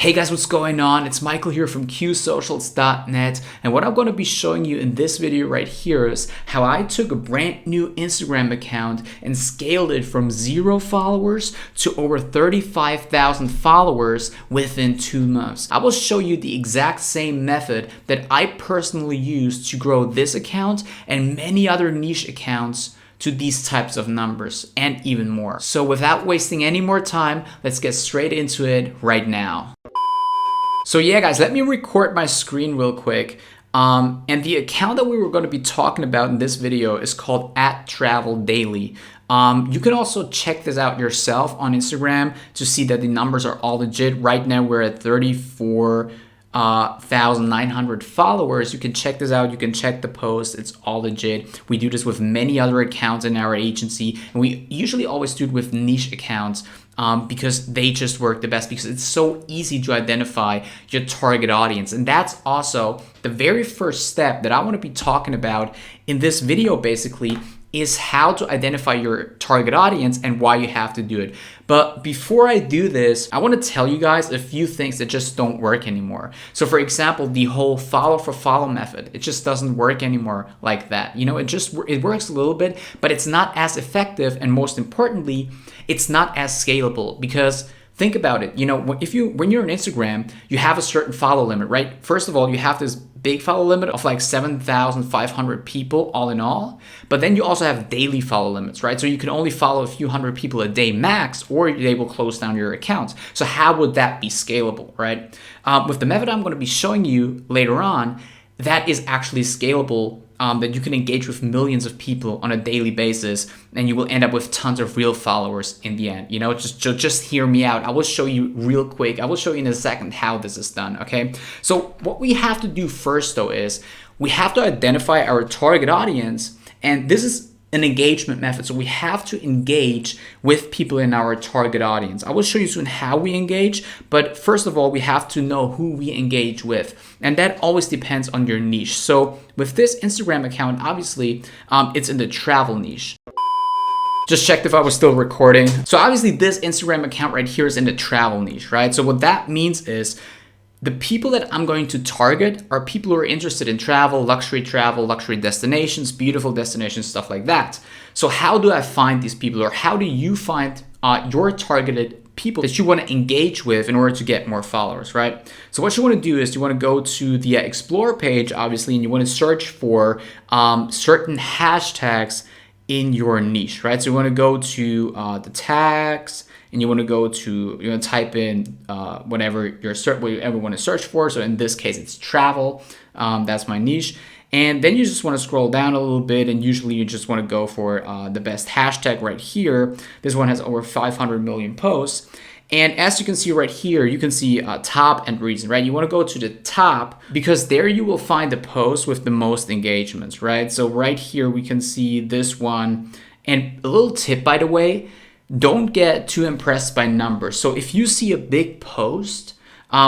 Hey guys, what's going on? It's Michael here from Qsocials.net, and what I'm going to be showing you in this video right here is how I took a brand new Instagram account and scaled it from 0 followers to over 35,000 followers within 2 months. I will show you the exact same method that I personally used to grow this account and many other niche accounts to these types of numbers and even more. So without wasting any more time, let's get straight into it right now. So yeah guys, let me record my screen real quick. And the account that we were going to be talking about in this video is called @TravelDaily. You can also check this out yourself on Instagram to see that the numbers are all legit. Right now we're at 34,900 followers. You can check this out. You can check the post. It's all legit. We do this with many other accounts in our agency, and we usually always do it with niche accounts because they just work the best, because it's so easy to identify your target audience. And that's also the very first step that I want to be talking about in this video, basically, is how to identify your target audience and why you have to do it. But before I do this, I want to tell you guys a few things that just don't work anymore. So for example, the whole follow for follow method, it just doesn't work anymore like that. You know, it works a little bit, but it's not as effective, and most importantly, it's not as scalable. Because think about it, you know, when you're on Instagram, you have a certain follow limit, right? First of all, you have this big follow limit of like 7,500 people all in all, but then you also have daily follow limits, right? So you can only follow a few hundred people a day max, or they will close down your account. So how would that be scalable, right? With the method I'm going to be showing you later on, that is actually scalable. That you can engage with millions of people on a daily basis, and you will end up with tons of real followers in the end. You know, just hear me out. I will show you real quick. I will show you in a second how this is done, okay? So what we have to do first, though, is we have to identify our target audience, and this is an engagement method. So we have to engage with people in our target audience. I will show you soon how we engage, but first of all, we have to know who we engage with, and that always depends on your niche. So with this Instagram account, obviously, it's in the travel niche. Just checked if I was still recording. So obviously this Instagram account right here is in the travel niche, right? So what that means is the people that I'm going to target are people who are interested in travel, luxury destinations, beautiful destinations, stuff like that. So how do I find these people, or how do you find your targeted people that you want to engage with in order to get more followers, right? So what you want to do is you want to go to the Explore page, obviously, and you want to search for certain hashtags in your niche, right? So you want to go to the tags, and you want to go to, you want to type in whatever you ever want to search for. So in this case, it's travel. That's my niche. And then you just want to scroll down a little bit, and usually you just want to go for the best hashtag right here. This one has over 500 million posts. And as you can see right here, you can see top and reason, right? You want to go to the top because there you will find the post with the most engagements, right? So right here, we can see this one. And a little tip, by the way, don't get too impressed by numbers. So if you see a big post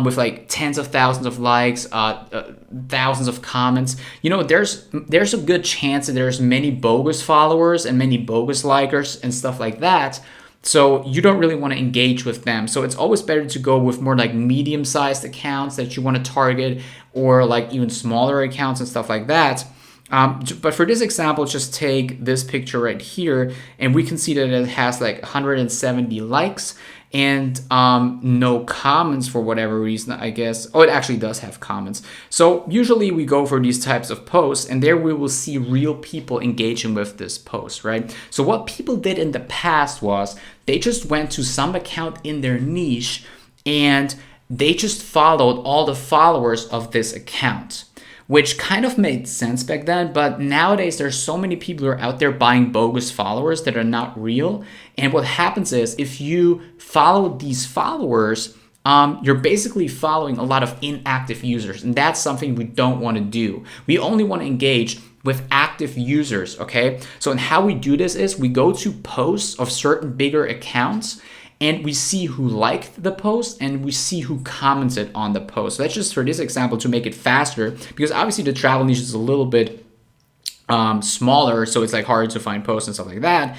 with like tens of thousands of likes, thousands of comments, you know, there's a good chance that there's many bogus followers and many bogus likers and stuff like that. So you don't really want to engage with them. So it's always better to go with more like medium-sized accounts that you want to target, or like even smaller accounts and stuff like that. But for this example, just take this picture right here, and we can see that it has like 170 likes and no comments for whatever reason, I guess. Oh, it actually does have comments. So usually we go for these types of posts, and there we will see real people engaging with this post, right? So what people did in the past was they just went to some account in their niche and they just followed all the followers of this account, which kind of made sense back then. But nowadays, there's so many people who are out there buying bogus followers that are not real. And what happens is, if you follow these followers, you're basically following a lot of inactive users. And that's something we don't want to do. We only want to engage with active users, okay? So and how we do this is we go to posts of certain bigger accounts, and we see who liked the post and we see who commented on the post. So that's just for this example to make it faster, because obviously the travel niche is a little bit smaller, so it's like hard to find posts and stuff like that.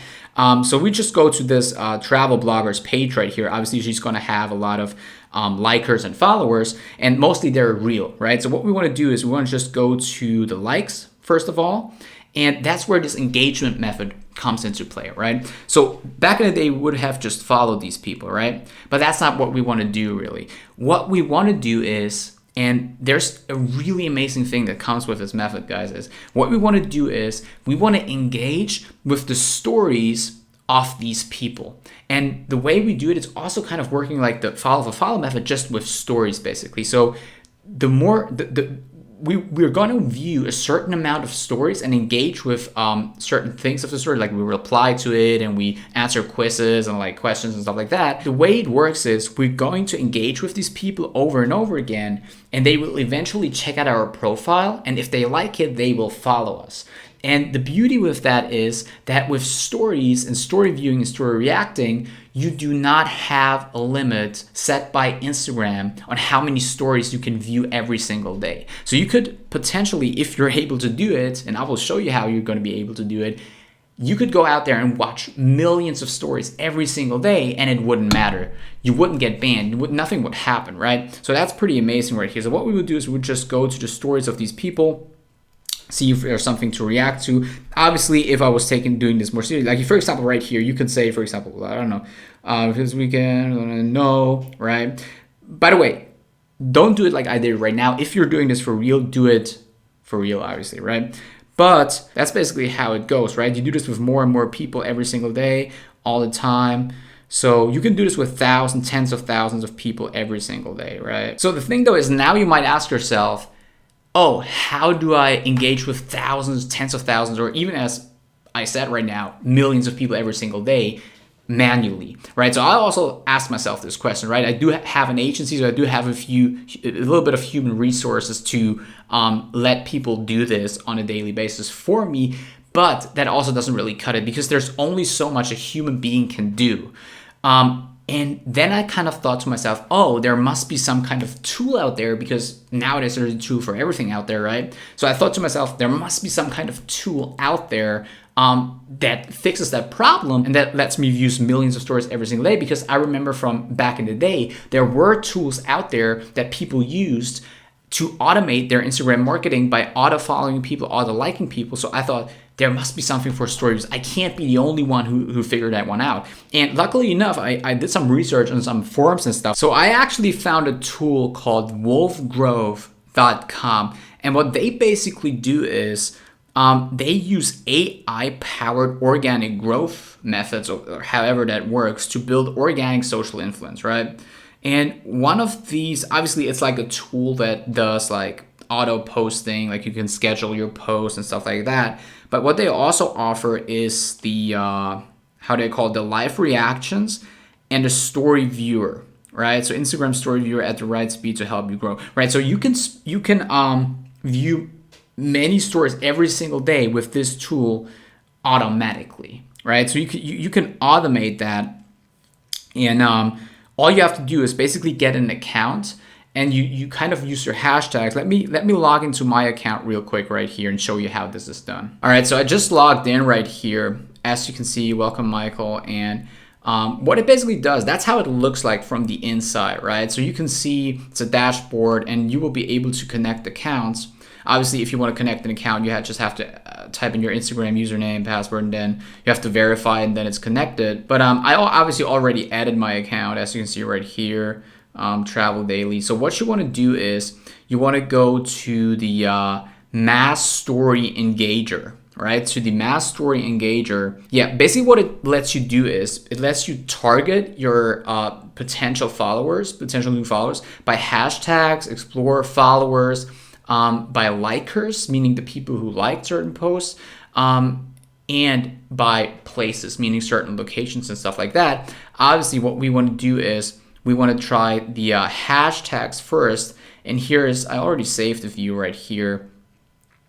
So we just go to this travel blogger's page right here. Obviously, she's going to have a lot of likers and followers, and mostly they're real, right? So what we want to do is we want to just go to the likes first of all, and that's where this engagement method comes into play, right? So back in the day, we would have just followed these people, right? But that's not what we want to do really. What we want to do is, and there's a really amazing thing that comes with this method, guys, is what we want to do is we want to engage with the stories of these people. And the way we do it is also kind of working like the follow method, just with stories basically. So the more we're going to view a certain amount of stories and engage with certain things of the story, like we reply to it and we answer quizzes and like questions and stuff like that. The way it works is we're going to engage with these people over and over again, and they will eventually check out our profile, and if they like it, they will follow us. And the beauty with that is that with stories and story viewing and story reacting, you do not have a limit set by Instagram on how many stories you can view every single day. So you could potentially, if you're able to do it, and I will show you how you're going to be able to do it, you could go out there and watch millions of stories every single day and it wouldn't matter. You wouldn't get banned. Nothing would happen, right? So that's pretty amazing right here. So what we would do is we would just go to the stories of these people, see if there's something to react to. Obviously, if I was doing this more seriously, like for example, right here, you can say, for example, I don't know, this weekend, no, right? By the way, don't do it like I did right now. If you're doing this for real, do it for real, obviously, right? But that's basically how it goes, right? You do this with more and more people every single day, all the time. So you can do this with thousands, tens of thousands of people every single day, right? So the thing though is now you might ask yourself, oh, how do I engage with thousands, tens of thousands, or even as I said right now, millions of people every single day manually, right? So I also asked myself this question, right? I do have an agency, so I do have a little bit of human resources to let people do this on a daily basis for me, but that also doesn't really cut it because there's only so much a human being can do. And then I kind of thought to myself, oh, there must be some kind of tool out there because nowadays there's a tool for everything out there, right? So I thought to myself, there must be some kind of tool out there that fixes that problem and that lets me use millions of stories every single day, because I remember from back in the day, there were tools out there that people used to automate their Instagram marketing by auto-following people, auto-liking people. So I thought, there must be something for stories. I can't be the only one who figured that one out. And luckily enough, I did some research on some forums and stuff. So I actually found a tool called wolfgrove.com. And what they basically do is they use AI-powered organic growth methods, or however that works, to build organic social influence, right? And one of these, obviously it's like a tool that does like auto posting, like you can schedule your posts and stuff like that. But what they also offer is the, how do I call it, the live reactions and the story viewer, right? So Instagram story viewer at the right speed to help you grow, right? So you can view many stories every single day with this tool automatically, right? So you can automate that, and all you have to do is basically get an account, and you kind of use your hashtags. Let me log into my account real quick right here and show you how this is done. All right, so I just logged in right here. As you can see, welcome Michael. And what it basically does, that's how it looks like from the inside, right? So you can see it's a dashboard and you will be able to connect accounts. Obviously, if you want to connect an account, you just have to type in your Instagram username, password, and then you have to verify, and then it's connected. But I obviously already added my account, as you can see right here. Travel daily. So what you want to do is you want to go to the mass story engager, right? So the mass story engager, yeah, basically what it lets you do is it lets you target your potential new followers by hashtags, explore followers, by likers, meaning the people who like certain posts, and by places, meaning certain locations and stuff like that. Obviously, what we want to do is we want to try the hashtags first. And here is, I already saved the view right here.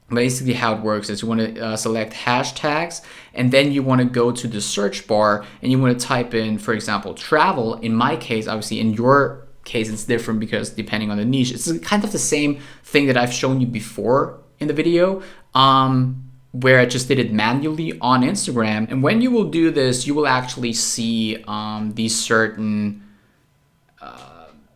Basically how it works is you want to select hashtags, and then you want to go to the search bar and you want to type in, for example, travel. In my case, obviously in your case it's different because depending on the niche, it's kind of the same thing that I've shown you before in the video, where I just did it manually on Instagram. And when you will do this, you will actually see these certain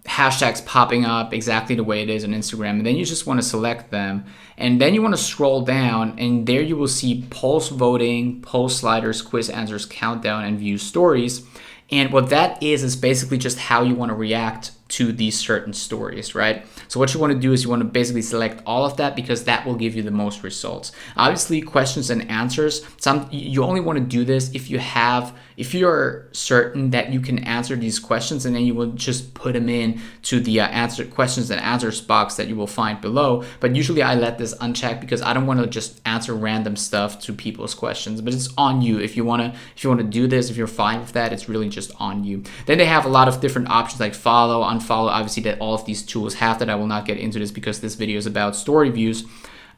hashtags popping up exactly the way it is on Instagram. And then you just want to select them. And then you want to scroll down, and there you will see post voting, post sliders, quiz answers, countdown, and view stories. And what that is basically just how you want to react to these certain stories, right? So what you want to do is you want to basically select all of that, because that will give you the most results. Obviously, questions and answers, you only want to do this if you're certain that you can answer these questions, and then you will just put them in to the answer questions and answers box that you will find below. But usually I let this unchecked because I don't want to just answer random stuff to people's questions. But it's on you if you want to do this. If you're fine with that, it's really just on you. Then they have a lot of different options like follow, unfollow. Obviously, that all of these tools have that. I will not get into this because this video is about story views.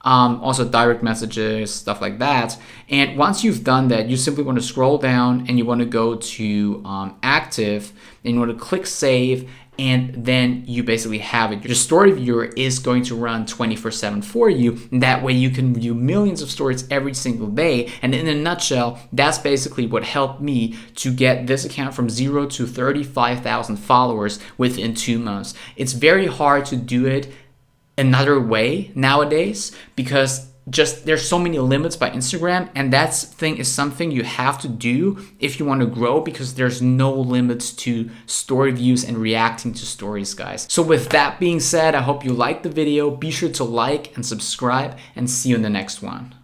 Also direct messages, stuff like that. And once you've done that, you simply want to scroll down and you want to go to active, and you want to click save, and then you basically have it. Your story viewer is going to run 24/7 for you. And that way you can view millions of stories every single day. And in a nutshell, that's basically what helped me to get this account from 0 to 35,000 followers within 2 months. It's very hard to do it another way nowadays because just there's so many limits by Instagram, and that thing is something you have to do if you want to grow, because there's no limits to story views and reacting to stories, guys. So with that being said, I hope you liked the video. Be sure to like and subscribe, and see you in the next one.